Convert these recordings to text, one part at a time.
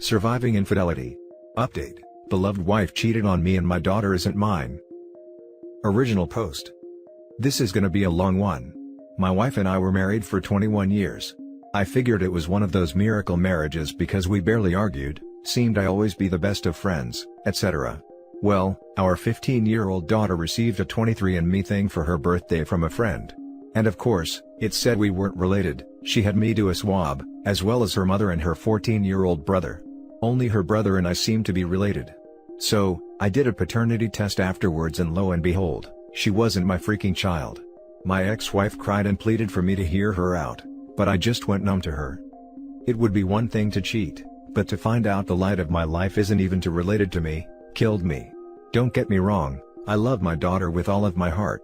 Surviving infidelity. Update. Beloved wife cheated on me and my daughter isn't mine. Original post. This is gonna be a long one. My wife and I were married for 21 years. I figured it was one of those miracle marriages because we barely argued, seemed I always be the best of friends, etc. Well, our 15-year-old daughter received a 23andMe thing for her birthday from a friend. And of course, it said we weren't related. She had me do a swab, as well as her mother and her 14-year-old brother. Only her brother and I seemed to be related. So, I did a paternity test afterwards and lo and behold, she wasn't my freaking child. My ex-wife cried and pleaded for me to hear her out, but I just went numb to her. It would be one thing to cheat, but to find out the light of my life isn't even too related to me, killed me. Don't get me wrong, I love my daughter with all of my heart.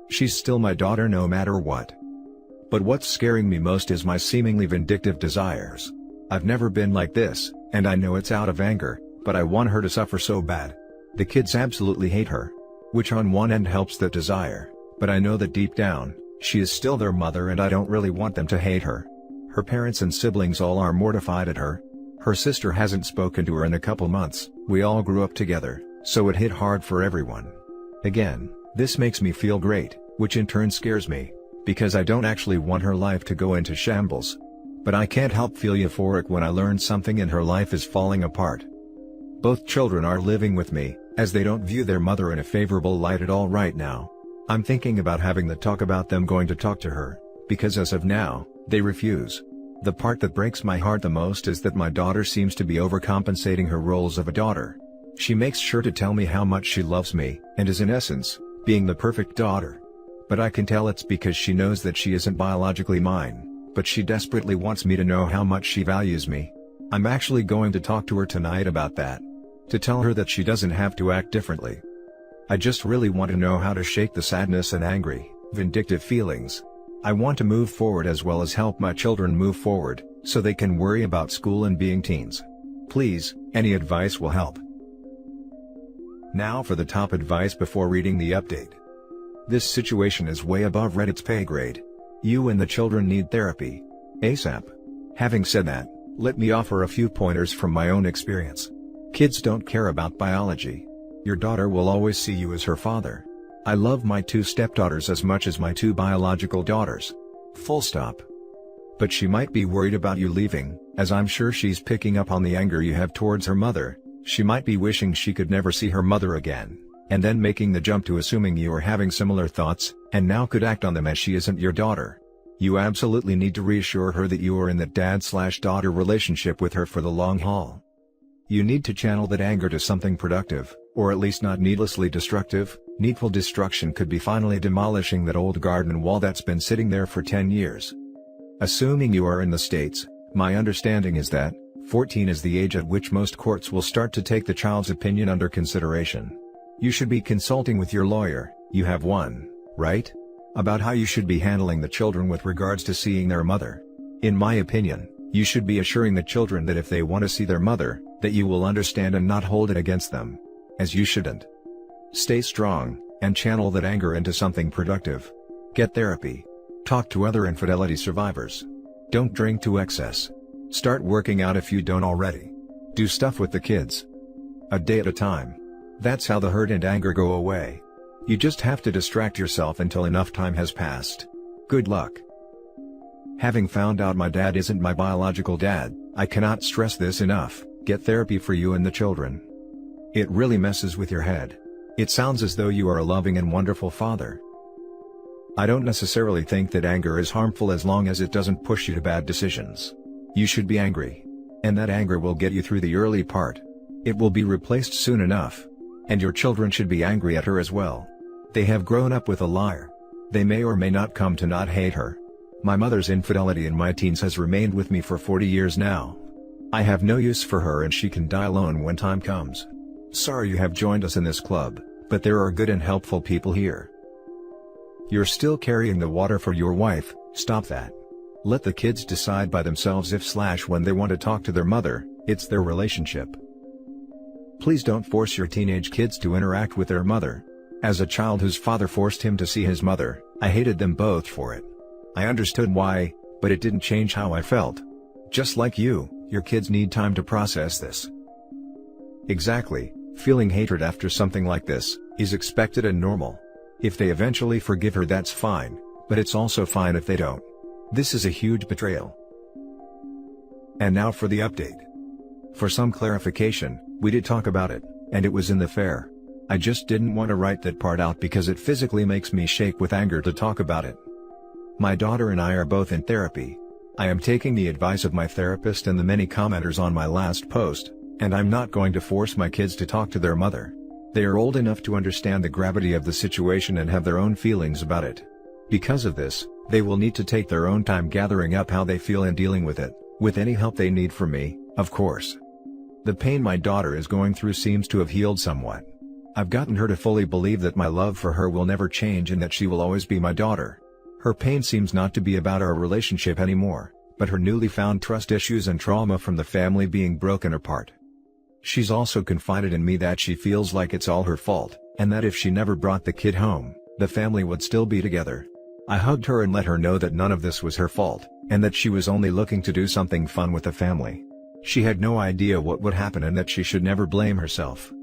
She's still my daughter no matter what. But what's scaring me most is my seemingly vindictive desires. I've never been like this, and I know it's out of anger, but I want her to suffer so bad. The kids absolutely hate her. Which on one end helps that desire, but I know that deep down, she is still their mother and I don't really want them to hate her. Her parents and siblings all are mortified at her. Her sister hasn't spoken to her in a couple months. We all grew up together, so it hit hard for everyone. Again, this makes me feel great, which in turn scares me, because I don't actually want her life to go into shambles. But I can't help feel euphoric when I learn something in her life is falling apart. Both children are living with me, as they don't view their mother in a favorable light at all right now. I'm thinking about having the talk about them going to talk to her, because as of now, they refuse. The part that breaks my heart the most is that my daughter seems to be overcompensating her roles of a daughter. She makes sure to tell me how much she loves me, and is in essence, being the perfect daughter. But I can tell it's because she knows that she isn't biologically mine. But she desperately wants me to know how much she values me. I'm actually going to talk to her tonight about that. To tell her that she doesn't have to act differently. I just really want to know how to shake the sadness and angry, vindictive feelings. I want to move forward as well as help my children move forward, so they can worry about school and being teens. Please, any advice will help. Now for the top advice before reading the update. This situation is way above Reddit's pay grade. You and the children need therapy. ASAP. Having said that, let me offer a few pointers from my own experience. Kids don't care about biology. Your daughter will always see you as her father. I love my 2 stepdaughters as much as my 2 biological daughters. Full stop. But she might be worried about you leaving, as I'm sure she's picking up on the anger you have towards her mother. She might be wishing she could never see her mother again, and then making the jump to assuming you are having similar thoughts, and now could act on them as she isn't your daughter. You absolutely need to reassure her that you are in that dad/daughter relationship with her for the long haul. You need to channel that anger to something productive, or at least not needlessly destructive. Needful destruction could be finally demolishing that old garden wall that's been sitting there for 10 years. Assuming you are in the States, my understanding is that 14 is the age at which most courts will start to take the child's opinion under consideration. You should be consulting with your lawyer, you have one, right? About how you should be handling the children with regards to seeing their mother. In my opinion, you should be assuring the children that if they want to see their mother, that you will understand and not hold it against them. As you shouldn't. Stay strong, and channel that anger into something productive. Get therapy. Talk to other infidelity survivors. Don't drink to excess. Start working out if you don't already. Do stuff with the kids. A day at a time. That's how the hurt and anger go away. You just have to distract yourself until enough time has passed. Good luck. Having found out my dad isn't my biological dad, I cannot stress this enough. Get therapy for you and the children. It really messes with your head. It sounds as though you are a loving and wonderful father. I don't necessarily think that anger is harmful as long as it doesn't push you to bad decisions. You should be angry. And that anger will get you through the early part. It will be replaced soon enough. And your children should be angry at her as well. They have grown up with a liar. They may or may not come to not hate her. My mother's infidelity in my teens has remained with me for 40 years now. I have no use for her and she can die alone when time comes. Sorry you have joined us in this club, but there are good and helpful people here. You're still carrying the water for your wife, stop that. Let the kids decide by themselves if/when they want to talk to their mother, it's their relationship. Please don't force your teenage kids to interact with their mother. As a child whose father forced him to see his mother, I hated them both for it. I understood why, but it didn't change how I felt. Just like you, Your kids need time to process this. Exactly, feeling hatred after something like this is expected and normal. If they eventually forgive her, that's fine, but it's also fine if they don't. This is a huge betrayal. And now for the update. For some clarification, we did talk about it, and it was in the fair. I just didn't want to write that part out because it physically makes me shake with anger to talk about it. My daughter and I are both in therapy. I am taking the advice of my therapist and the many commenters on my last post, and I'm not going to force my kids to talk to their mother. They are old enough to understand the gravity of the situation and have their own feelings about it. Because of this, they will need to take their own time gathering up how they feel and dealing with it, with any help they need from me, of course. The pain my daughter is going through seems to have healed somewhat. I've gotten her to fully believe that my love for her will never change and that she will always be my daughter. Her pain seems not to be about our relationship anymore, but her newly found trust issues and trauma from the family being broken apart. She's also confided in me that she feels like it's all her fault, and that if she never brought the kid home, the family would still be together. I hugged her and let her know that none of this was her fault, and that she was only looking to do something fun with the family. She had no idea what would happen and that she should never blame herself.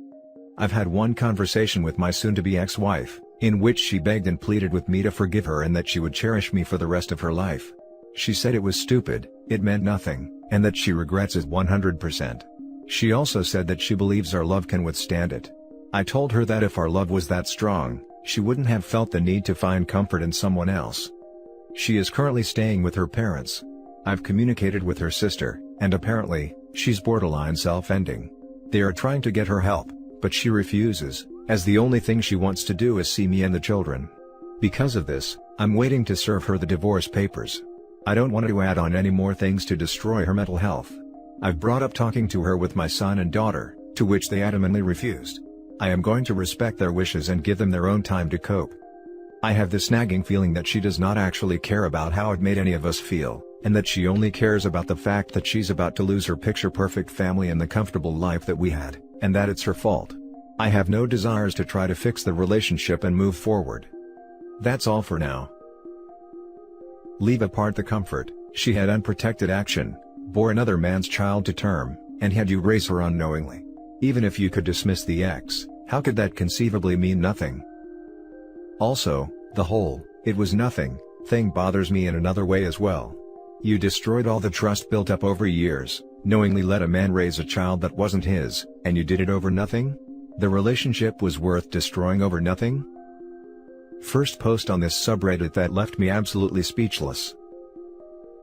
I've had one conversation with my soon-to-be ex-wife, in which she begged and pleaded with me to forgive her and that she would cherish me for the rest of her life. She said it was stupid, it meant nothing, and that she regrets it 100%. She also said that she believes our love can withstand it. I told her that if our love was that strong, she wouldn't have felt the need to find comfort in someone else. She is currently staying with her parents. I've communicated with her sister, and apparently, she's borderline self-ending. They are trying to get her help, but she refuses, as the only thing she wants to do is see me and the children. Because of this, I'm waiting to serve her the divorce papers. I don't want to add on any more things to destroy her mental health. I've brought up talking to her with my son and daughter, to which they adamantly refused. I am going to respect their wishes and give them their own time to cope. I have this nagging feeling that she does not actually care about how it made any of us feel, and that she only cares about the fact that she's about to lose her picture-perfect family and the comfortable life that we had, and that it's her fault. I have no desires to try to fix the relationship and move forward. That's all for now. Leave apart the comfort, she had unprotected action, bore another man's child to term, and had you raise her unknowingly. Even if you could dismiss the ex, how could that conceivably mean nothing? Also, the whole, "it was nothing," thing bothers me in another way as well. You destroyed all the trust built up over years, knowingly let a man raise a child that wasn't his, and you did it over nothing? The relationship was worth destroying over nothing? First post on this subreddit that left me absolutely speechless.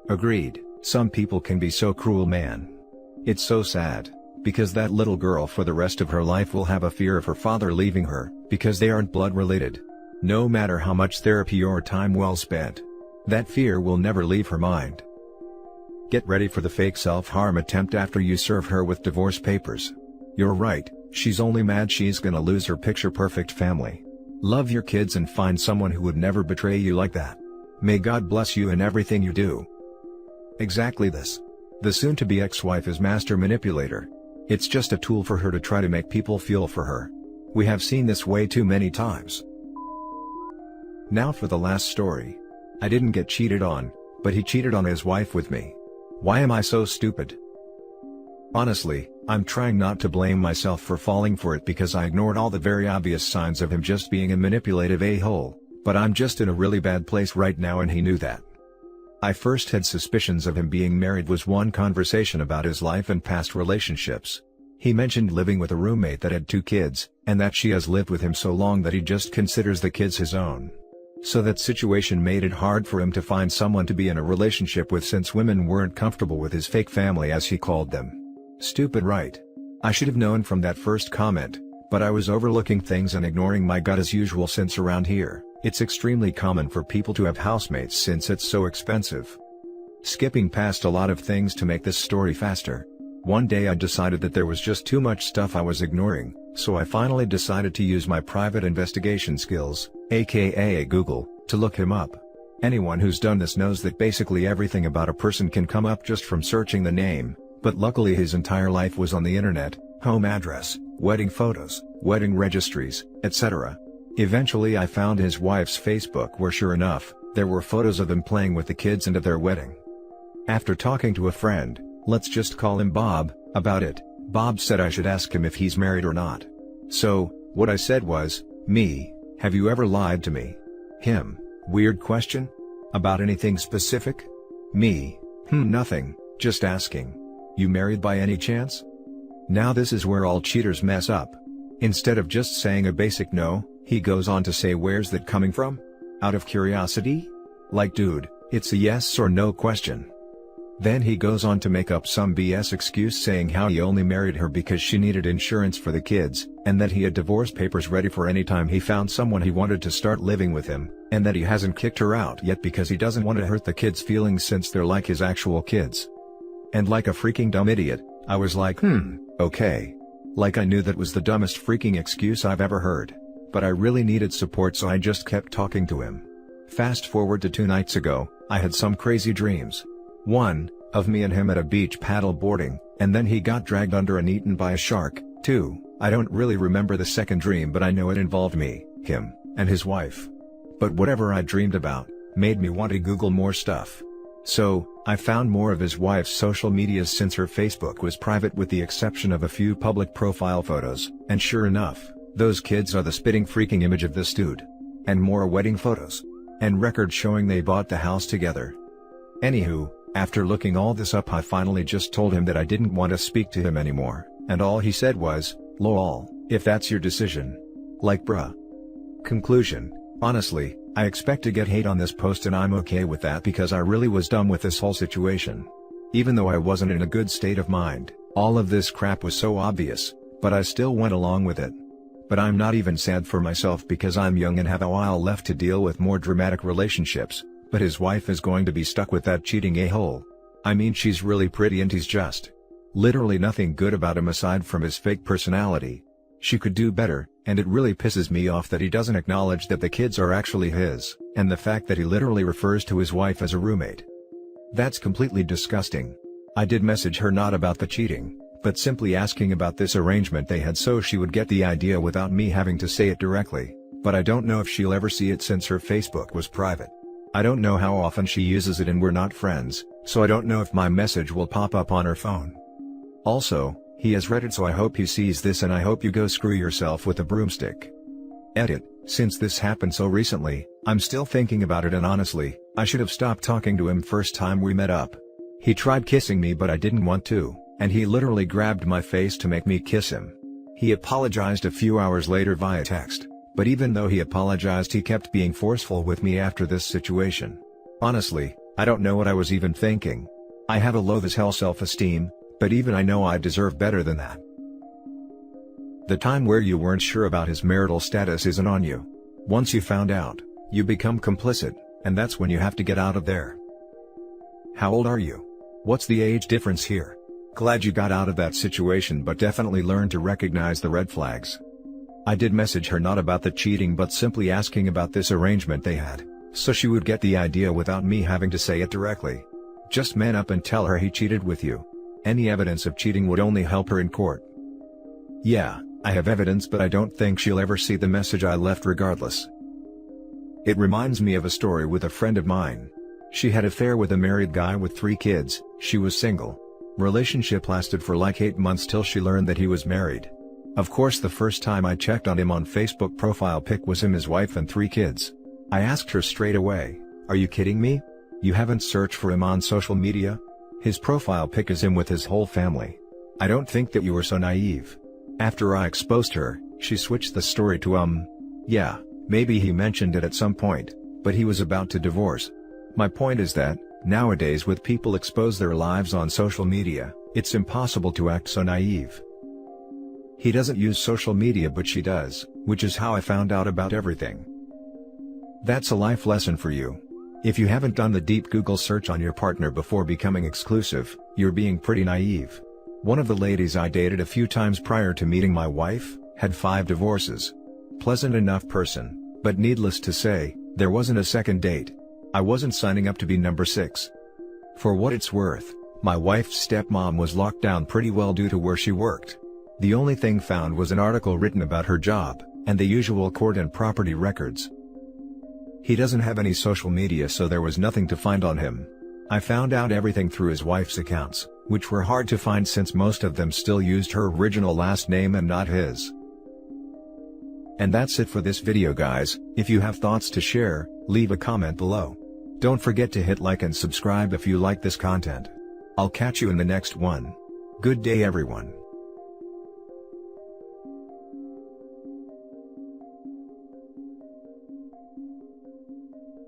Agreed, some people can be so cruel, man. It's so sad, because that little girl for the rest of her life will have a fear of her father leaving her, because they aren't blood related. No matter how much therapy or time well spent, that fear will never leave her mind. Get ready for the fake self-harm attempt after you serve her with divorce papers. You're right, she's only mad she's gonna lose her picture-perfect family. Love your kids and find someone who would never betray you like that. May God bless you in everything you do. Exactly this. The soon-to-be ex-wife is master manipulator. It's just a tool for her to try to make people feel for her. We have seen this way too many times. Now for the last story. I didn't get cheated on, but he cheated on his wife with me. Why am I so stupid? Honestly, I'm trying not to blame myself for falling for it because I ignored all the very obvious signs of him just being a manipulative a-hole, but I'm just in a really bad place right now and he knew that. I first had suspicions of him being married was one conversation about his life and past relationships. He mentioned living with a roommate that had 2 kids, and that she has lived with him so long that he just considers the kids his own. So that situation made it hard for him to find someone to be in a relationship with since women weren't comfortable with his fake family as he called them. Stupid, right? I should have known from that first comment, but I was overlooking things and ignoring my gut as usual since around here, it's extremely common for people to have housemates since it's so expensive. Skipping past a lot of things to make this story faster. One day I decided that there was just too much stuff I was ignoring, so I finally decided to use my private investigation skills, aka Google, to look him up. Anyone who's done this knows that basically everything about a person can come up just from searching the name, but luckily his entire life was on the internet, home address, wedding photos, wedding registries, etc. Eventually I found his wife's Facebook where sure enough, there were photos of them playing with the kids and at their wedding. After talking to a friend, let's just call him Bob, about it. Bob said I should ask him if he's married or not. So, what I said was, me, have you ever lied to me? Him, weird question? About anything specific? Me, nothing, just asking. You married by any chance? Now this is where all cheaters mess up. Instead of just saying a basic no, he goes on to say where's that coming from? Out of curiosity? Like dude, it's a yes or no question. Then he goes on to make up some BS excuse saying how he only married her because she needed insurance for the kids, and that he had divorce papers ready for any time he found someone he wanted to start living with him, and that he hasn't kicked her out yet because he doesn't want to hurt the kids' feelings since they're like his actual kids. And like a freaking dumb idiot, I was like okay. Like I knew that was the dumbest freaking excuse I've ever heard. But I really needed support, so I just kept talking to him. Fast forward to 2 nights ago, I had some crazy dreams. One, of me and him at a beach paddle boarding, and then he got dragged under and eaten by a shark. 2, I don't really remember the second dream, but I know it involved me, him, and his wife. But whatever I dreamed about, made me want to Google more stuff. So, I found more of his wife's social medias since her Facebook was private with the exception of a few public profile photos, and sure enough, those kids are the spitting freaking image of this dude. And more wedding photos. And records showing they bought the house together. Anywho, after looking all this up, I finally just told him that I didn't want to speak to him anymore, and all he said was, lol, if that's your decision. Like bruh. Conclusion, honestly, I expect to get hate on this post and I'm okay with that because I really was done with this whole situation. Even though I wasn't in a good state of mind, all of this crap was so obvious, but I still went along with it. But I'm not even sad for myself because I'm young and have a while left to deal with more dramatic relationships, but his wife is going to be stuck with that cheating a-hole. I mean, she's really pretty and he's just literally nothing good about him aside from his fake personality. She could do better, and it really pisses me off that he doesn't acknowledge that the kids are actually his, and the fact that he literally refers to his wife as a roommate. That's completely disgusting. I did message her not about the cheating, but simply asking about this arrangement they had so she would get the idea without me having to say it directly, but I don't know if she'll ever see it since her Facebook was private. I don't know how often she uses it and we're not friends, so I don't know if my message will pop up on her phone. Also, he has read it, so I hope he sees this and I hope you go screw yourself with a broomstick. Edit, since this happened so recently, I'm still thinking about it and honestly, I should have stopped talking to him first time we met up. He tried kissing me but I didn't want to. And he literally grabbed my face to make me kiss him. He apologized a few hours later via text, but even though he apologized he kept being forceful with me after this situation. Honestly, I don't know what I was even thinking. I have a low as hell self-esteem, but even I know I deserve better than that. The time where you weren't sure about his marital status isn't on you. Once you found out, you become complicit, and that's when you have to get out of there. How old are you? What's the age difference here? Glad you got out of that situation, but definitely learn to recognize the red flags. I did message her not about the cheating but simply asking about this arrangement they had, so she would get the idea without me having to say it directly. Just man up and tell her he cheated with you. Any evidence of cheating would only help her in court. Yeah, I have evidence, but I don't think she'll ever see the message I left regardless. It reminds me of a story with a friend of mine. She had an affair with a married guy with 3 kids, she was single. Relationship lasted for like 8 months till she learned that he was married. Of course, the first time I checked on him on Facebook, profile pic was him, his wife and 3 kids. I asked her straight away, "Are you kidding me? You haven't searched for him on social media? His profile pic is him with his whole family. I don't think that you were so naive." After I exposed her, she switched the story to yeah, maybe he mentioned it at some point, but he was about to divorce. My point is that, nowadays with people expose their lives on social media, it's impossible to act so naive. He doesn't use social media but she does, which is how I found out about everything. That's a life lesson for you. If you haven't done the deep Google search on your partner before becoming exclusive, you're being pretty naive. One of the ladies I dated a few times prior to meeting my wife, had 5 divorces. Pleasant enough person, but needless to say, there wasn't a second date. I wasn't signing up to be number 6. For what it's worth, my wife's stepmom was locked down pretty well due to where she worked. The only thing found was an article written about her job, and the usual court and property records. He doesn't have any social media, so there was nothing to find on him. I found out everything through his wife's accounts, which were hard to find since most of them still used her original last name and not his. And that's it for this video, guys. If you have thoughts to share, leave a comment below. Don't forget to hit like and subscribe if you like this content. I'll catch you in the next one. Good day, everyone.